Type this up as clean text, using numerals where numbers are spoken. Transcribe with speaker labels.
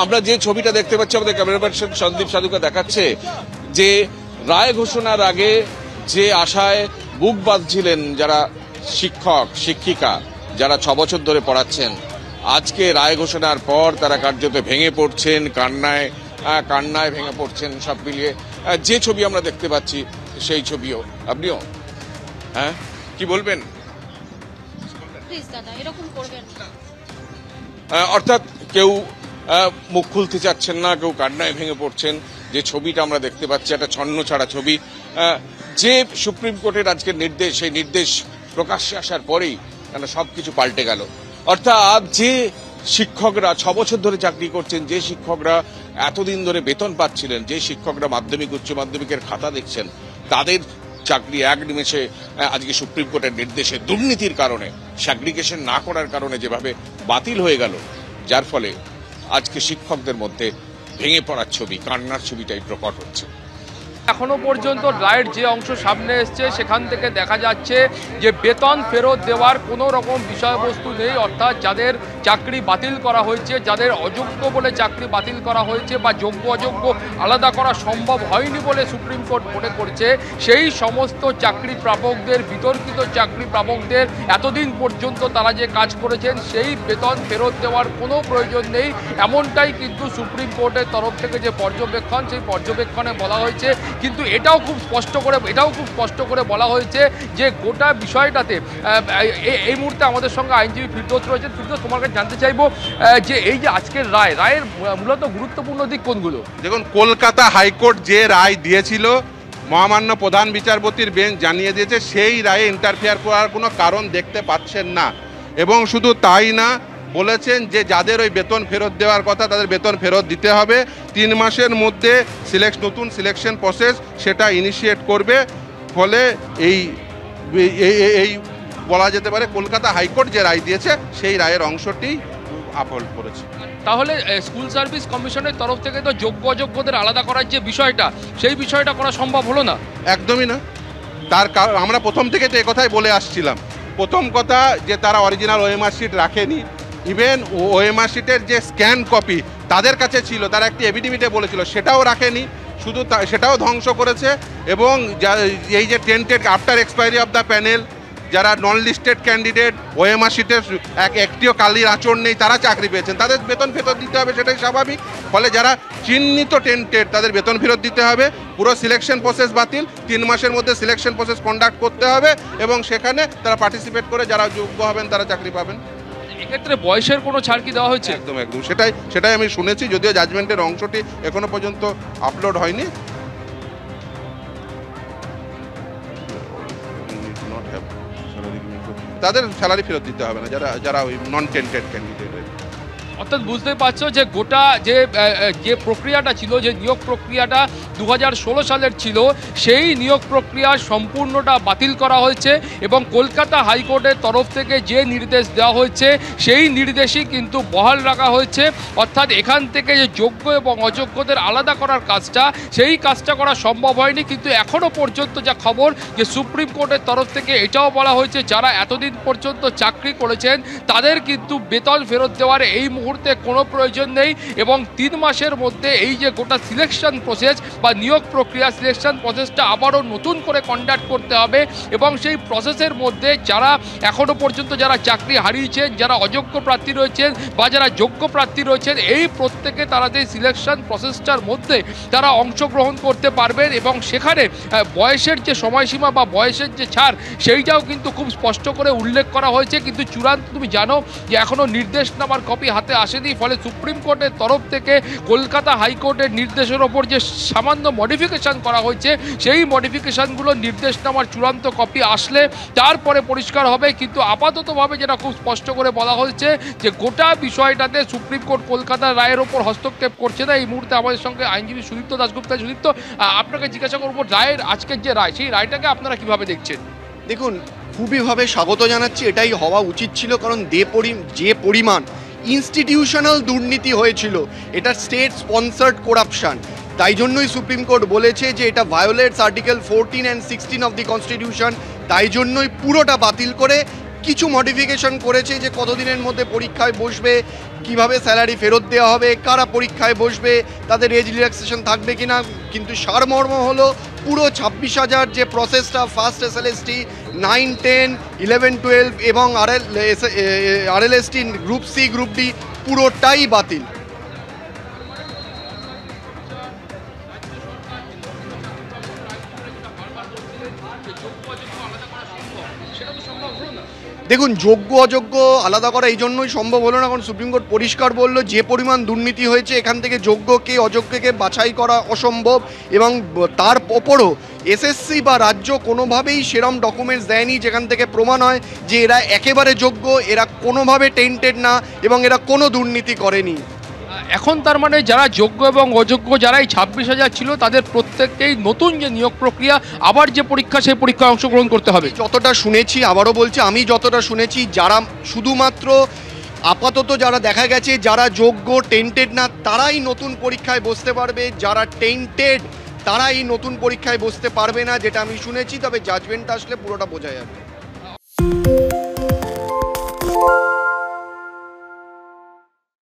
Speaker 1: আমরা যে ছবিটা দেখতে পাচ্ছি, আমাদের ক্যামেরা পার্সন সন্দীপ সাধুকা দেখাচ্ছে যে রায় ঘোষণার আগে যে আশায় বুক বাঁধছিলেন যারা শিক্ষক শিক্ষিকা যারা 6 বছর ধরে পড়াচ্ছেন, আজকে রায় ঘোষণার পর তারা কার্যত ভেঙে পড়ছেন, কান্নায় ভেঙে পড়ছেন। সব মিলিয়ে যে ছবি আমরা দেখতে পাচ্ছি সেই ছবিও। আপনিও কি বলবেন? অর্থাৎ কেউ মুখ খুলতে চাচ্ছেন না, কেউ কান্নায় ভেঙে পড়ছেন। যে ছবিটা আমরা দেখতে পাচ্ছি একটা ছন্ন ছাড়া ছবি। যে সুপ্রিম কোর্টের আজকের নির্দেশ, সেই নির্দেশ প্রকাশ্যে আসার পরেই সবকিছু পাল্টে গেল। অর্থাৎ যে শিক্ষকরা 6 বছর ধরে চাকরি করছেন, যে শিক্ষকরা এতদিন ধরে বেতন পাচ্ছিলেন, যে শিক্ষকরা মাধ্যমিক উচ্চ মাধ্যমিকের খাতা দেখছেন, তাদের চাকরি এক নিমেষে আজকে সুপ্রিম কোর্টের নির্দেশে দুর্নীতির কারণে, স্যাগ্রিগেশন না করার কারণে যেভাবে বাতিল হয়ে গেল, যার ফলে আজকে শিক্ষকদের মধ্যে ভেঙে পড়ার ছবি, কান্নার ছবিটাই প্রকট হচ্ছে।
Speaker 2: এখনো পর্যন্ত রায়ের যে অংশ সামনে এসছে সেখান থেকে দেখা যাচ্ছে যে বেতন ফেরত দেওয়ার কোনো রকম বিষয়বস্তু নেই। অর্থাৎ যাদের চাকরি বাতিল করা হয়েছে, যাদের অযোগ্য বলে চাকরি বাতিল করা হয়েছে বা যোগ্য অযোগ্য আলাদা করা সম্ভব হয়নি বলে সুপ্রিম কোর্ট মনে করছে, সেই সমস্ত চাকরি প্রাপকদের, বিতর্কিত চাকরি প্রাপকদের এতদিন পর্যন্ত তারা যে কাজ করেছেন সেই বেতন ফেরত দেওয়ার কোনো প্রয়োজন নেই, এমনটাই কিন্তু সুপ্রিম কোর্টের তরফ থেকে যে পর্যবেক্ষণ, সেই পর্যবেক্ষণে বলা হয়েছে। কিন্তু এটাও খুব স্পষ্ট করে বলা হয়েছে যে গোটা বিষয়টাতে এই মুহূর্তে আমাদের সঙ্গে আইনজীবী ফিরদৌস রয়েছেন। ফিরদৌস, তোমার কাছে জানতে চাইবো যে এই যে আজকের রায়ের মূলত গুরুত্বপূর্ণ দিক কোনগুলো?
Speaker 3: দেখুন, কলকাতা হাইকোর্ট যে রায় দিয়েছিল, মহামান্য প্রধান বিচারপতির বেঞ্চ জানিয়ে দিয়েছে সেই রায়ে ইন্টারফেয়ার করার কোনো কারণ দেখতে পাচ্ছেন না। এবং শুধু তাই না, বলেছেন যে যাদের ওই বেতন ফেরত দেওয়ার কথা তাদের বেতন ফেরত দিতে হবে। 3 মাসের মধ্যে নতুন সিলেকশন প্রসেস সেটা ইনিশিয়েট করবে। ফলে এই বলা যেতে পারে কলকাতা হাইকোর্ট যে রায় দিয়েছে সেই রায়ের অংশটি আপহোল্ড করেছে।
Speaker 2: তাহলে স্কুল সার্ভিস কমিশনের তরফ থেকে তো যোগ্য অযোগ্যদের আলাদা করার যে বিষয়টা, সেই বিষয়টা করা সম্ভব হলো না।
Speaker 3: একদমই না। তার কারণ আমরা প্রথম থেকে তো একথাই বলে আসছিলাম। প্রথম কথা যে তারা অরিজিনাল ওএমআর শিট রাখেনি। ইভেন ওএমআর শিটের যে স্ক্যান কপি তাদের কাছে ছিল, তারা একটি এফিডেভিটে বলেছিল, সেটাও রাখেনি, শুধু সেটাও ধ্বংস করেছে। এবং এই যে tainted after expiry of the panel, যারা নন লিস্টেড ক্যান্ডিডেট, ওএমআর শিটের একটিও কালির আচরণ নেই, তারা চাকরি পেয়েছেন, তাদের বেতন ফেরত দিতে হবে, সেটাই স্বাভাবিক। ফলে যারা চিহ্নিত টেন্টেড তাদের বেতন ফেরত দিতে হবে। পুরো সিলেকশন প্রসেস বাতিল, 3 মাসের মধ্যে সিলেকশন প্রসেস কন্ডাক্ট করতে হবে এবং সেখানে তারা পার্টিসিপেট করে যারা যোগ্য হবেন তারা চাকরি পাবেন।
Speaker 2: এক্ষেত্রে বয়সের কোনো ছাড় কি দেওয়া হয়েছে?
Speaker 3: একদম সেটাই আমি শুনেছি, যদিও জাজমেন্টের অংশটি এখনো পর্যন্ত আপলোড হয়নি। তাদের স্যালারি ফেরত দিতে হবে না যারা ওই নন টেন্টেড ক্যান্ডিডেট।
Speaker 2: অর্থাৎ বুঝতেই পারছো যে গোটা যে প্রক্রিয়াটা ছিল, যে নিয়োগ প্রক্রিয়াটা 2016 সালের ছিল, সেই নিয়োগ প্রক্রিয়া সম্পূর্ণটা বাতিল করা হয়েছে এবং কলকাতা হাইকোর্টের তরফ থেকে যে নির্দেশ দেওয়া হয়েছে সেই নির্দেশই কিন্তু বহাল রাখা হয়েছে। অর্থাৎ এখান থেকে যে যোগ্য এবং অযোগ্যদের আলাদা করার কাজটা, সেই কাজটা করা সম্ভব হয়নি। কিন্তু এখনও পর্যন্ত যা খবর, যে সুপ্রিম কোর্টের তরফ থেকে এটাও বলা হয়েছে যারা এতদিন পর্যন্ত চাকরি করেছেন তাদের কিন্তু বেতন ফেরত দেওয়ার এই মুহূর্তে কোনো প্রয়োজন নেই এবং 3 মাসের মধ্যে এই যে গোটা সিলেকশন প্রসেস বা নিয়োগ প্রক্রিয়া, সিলেকশন প্রসেসটা আবারও নতুন করে কন্ডাক্ট করতে হবে এবং সেই প্রসেসের মধ্যে যারা এখনও পর্যন্ত যারা চাকরি হারিয়েছেন, যারা অযোগ্য প্রার্থী রয়েছেন বা যারা যোগ্য প্রার্থী রয়েছেন, এই প্রত্যেকে তারা যে সিলেকশন প্রসেসটার মধ্যে তারা অংশগ্রহণ করতে পারবেন এবং সেখানে বয়সের যে সময়সীমা বা বয়সের যে ছাড় সেইটাও কিন্তু খুব স্পষ্ট করে উল্লেখ করা হয়েছে। কিন্তু চূড়ান্ত তুমি জানো যে এখনও নির্দেশনামার কপি হাতে আসেনি। ফলে সুপ্রিম কোর্টের তরফ থেকে কলকাতা হাইকোর্টের নির্দেশের ওপর যে সামান্য মডিফিকেশন করা হয়েছে, সেই মডিফিকেশনগুলো নির্দেশনামার চূড়ান্ত কপি আসলে তারপরে পরিষ্কার হবে। কিন্তু আপাততভাবে যেটা খুব স্পষ্ট করে বলা হয়েছে যে গোটা বিষয়টাতে সুপ্রিম কোর্ট কলকাতার রায়ের ওপর হস্তক্ষেপ করছে না। এই মুহূর্তে আমাদের সঙ্গে আইনজীবী সুদীপ্ত দাশগুপ্ত। সুদীপ্ত, আপনাকে জিজ্ঞাসা করবো, রায়ের আজকের যে রায়, সেই রায়টাকে আপনারা কিভাবে দেখছেন?
Speaker 4: দেখুন, খুবইভাবে স্বাগত জানাচ্ছি। এটাই হওয়া উচিত ছিল, কারণ যে পরিমাণ ইনস্টিটিউশনাল দুর্নীতি হয়েছিল, এটা স্টেট স্পন্সার্ড করাপশন, তাই জন্যই সুপ্রিম কোর্ট বলেছে যে এটা violates article 14 and 16 of the constitution. তাই জন্যই পুরোটা বাতিল করে কিছু মডিফিকেশন করেছে যে কতদিনের মধ্যে পরীক্ষায় বসবে, কিভাবে স্যালারি ফেরত দেওয়া হবে, কারা পরীক্ষায় বসবে, তাদের এজ রিল্যাক্সেশন থাকবে কিনা, কিন্তু সারমর্ম হলো পুরো 26,000 যে প্রসেসটা ফার্স্ট এসএলএসটি 9, 10, 11, 12 এবং RLST group C group D পুরোটাই বাতিল। দেখুন, যোগ্য অযোগ্য আলাদা করা এই জন্যই সম্ভব হলো না কারণ সুপ্রিম কোর্ট পরিষ্কার বলল যে পরিমাণ দুর্নীতি হয়েছে এখান থেকে যোগ্যকে অযোগ্যকে বাছাই করা অসম্ভব, এবং তার ওপরও এসএসসি বা রাজ্য কোনোভাবেই সেরম ডকুমেন্টস দেয়নি যেখান থেকে প্রমাণ হয় যে এরা একেবারে যোগ্য, এরা কোনোভাবে টেন্টেড না এবং এরা কোনো দুর্নীতি করেনি।
Speaker 2: এখন তার মানে যারা যোগ্য এবং অযোগ্য যারাই 26,000 ছিল তাদের প্রত্যেককেই নতুন যে নিয়োগ প্রক্রিয়া আবার যে পরীক্ষা সেই পরীক্ষায় অংশগ্রহণ করতে হবে।
Speaker 4: যতটা শুনেছি, আবারও বলছি, আমি যতটা শুনেছি যারা শুধুমাত্র আপাতত যারা দেখা গেছে যারা যোগ্য টেন্টেড না তারাই নতুন পরীক্ষায় বসতে পারবে, যারা টেন্টেড তারাই নতুন পরীক্ষায় বসতে পারবে না, যেটা আমি শুনেছি। তবে জাজমেন্ট আসলে পুরোটা বোঝা যাবে।